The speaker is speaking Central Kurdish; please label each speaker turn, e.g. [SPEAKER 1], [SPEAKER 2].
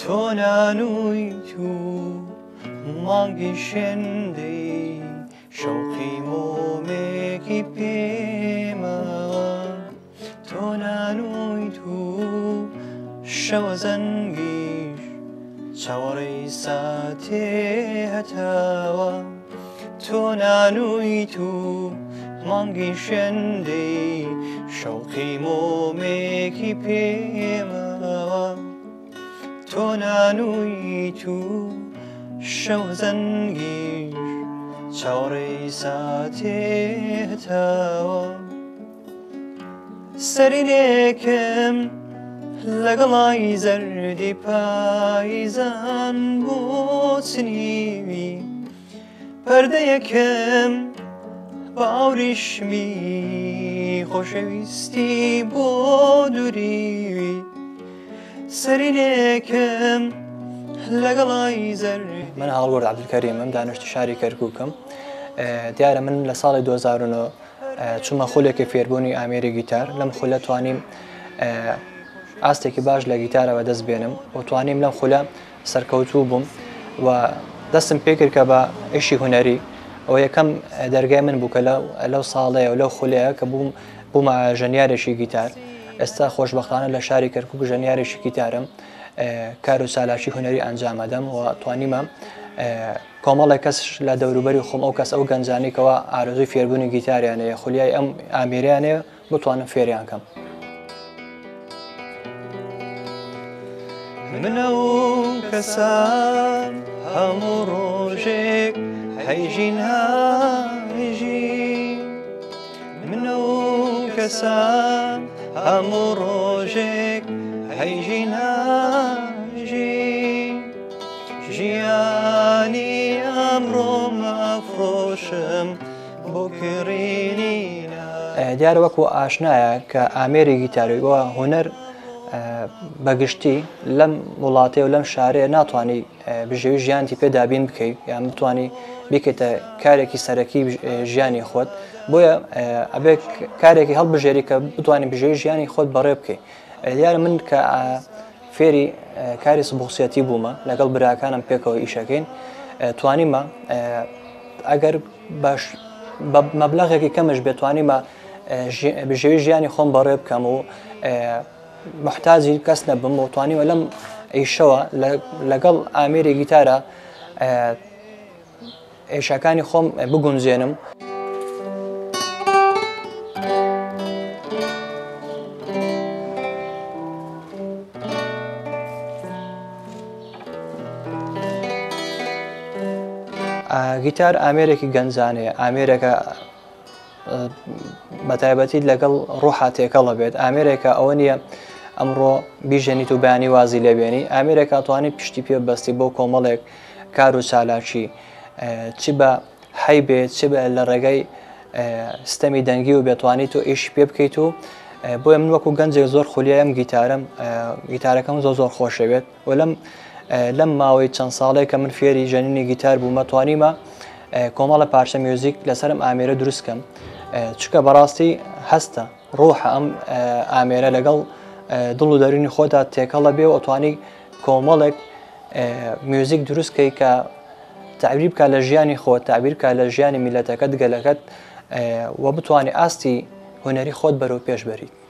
[SPEAKER 1] تۆ نانووی تو مانگی شێندەی شەوقی مۆمێکی پێمەوە تۆ نانووی تو شەوە زەنگیش چاوەڕێی ساتێ هەتاوە تۆ نانووی تو مانگی شێندەی شەوقی مۆمێکی پێمەوە تۆ نانووی تو شەوە زەنگیش چاوەڕێی ساتێ هەتاوە سەرینێکم لەگەڵای زەردی پاییزان بۆ چنیوی پەردەیەکەم باوریشمی خۆشەویستی بۆ دووریوی سەرینێکم لەگەڵای زەردی
[SPEAKER 2] من هاوڵوەرد عەبدولکەریمم دانیشتووی شاری کەرکووکم دیارە من لە ساڵی 2009 چوومە خولێکی فێربوونی ئامێری گیتار لەم خولە توانیم ئاستێکی باش لە گیتارەوە دەست بێنم و توانیم لەم خولە سەرکەوتوو بووم و دەستم پێکرد کە بە ئیشی هونەری ئەو یەکەم دەرگای من بوو کە لەو ساڵەیە و لەو خولەیە کە بوومە ژەنیارێکی گیتار ئێستا خۆشبەختانە لە شاری کەرکووک ژەنیارێکی گیتارم کار و سالاکی هونەری ئەنجامەدەم و توانیمە کۆمەڵێک کەس لە دەوروبەری خۆم ئەو کەس ئەو گەنجانێکەوە ئارزووی فێربوونی گیتاریانەیە خولیای ئەم ئامێریانەیە بتوانم فێریان کەم.
[SPEAKER 1] منە و کەسان هەموو ڕۆژێک هەیژین هاژین منە و کەسان هەموو ڕۆژێک هەیژین هاژین ژیانی ئەمڕۆم ئەفرۆشم بۆ کڕینی
[SPEAKER 2] دیارە وەکو ئاشنایە کە ئامێری گیتاریەوە هونەر بەگشتی لەم وڵاتێ و لەم شارەیە ناتوانانی بژێوی ژیانتی پێدابین بکەیت یان بتانی بکەیتە کارێکی سەرەکی ژیانی خۆت بۆیە ئەبێ کارێکی هەڵبژێری کە بتوانانی بژێوی ژیانی خۆت بەڕێ بکەیت دیارە من کە فێری کاری سبوخسیەتی بوومە لەگەڵ براکانم پێکەوە ئیشەکەین توانیمە ئەگەر باش مەبلەغێکی کەمش بێتوانیمە بژێوی ژیانی خۆم بەڕێ بکەم و محتاجی کەس نەبم و توانیمە لەم ئیشەوە لەگەڵ ئامێری گیتارە ئێشەکانی خۆم بگونجێنم. گیتار ئامێرێکی گەنجانەیە ئامێرێکە بەتایبەتی لەگەڵ ڕوحا تێکەڵە بێت ئامێرێکە ئەوە نییە ئەمڕۆ بیژەنیت و بەیانی وازی لێبێنی ئامێرێکە توانێت پشتی پێ بەستی بۆ کۆمەڵێک کار و چالاکی چی بە حەی بێت چ لە ڕێگەی ستەمی دەنگی و بێتوانیت و ئیش پێ بکەیت و بۆیە من وەکو گەنجێک زۆر خولیایم گیتارەکەم زۆر خۆشەوێت و لەم ماوەی چەند ساڵێک کە من فێری ژەنینی گیتار بوومە توانیمە کۆمەڵە پارچە میوزیک لەسەرم ئامێرە دروستکەم چکە بەڕاستی هەستە ڕۆحە ئەم ئامێرە لەگەڵ دڵ و دەرونی خۆتا تێکەڵە بێ و ئەتوانی کۆمەڵێک میوزیک دروستکەی کە تعبیر بکە لە ژیانی خۆت تعبیر بکە لە ژیانی میلەتەکەت گەلەکەت و بتوانێت ئاستی هونەری خۆت بەرەو پێش بەریت.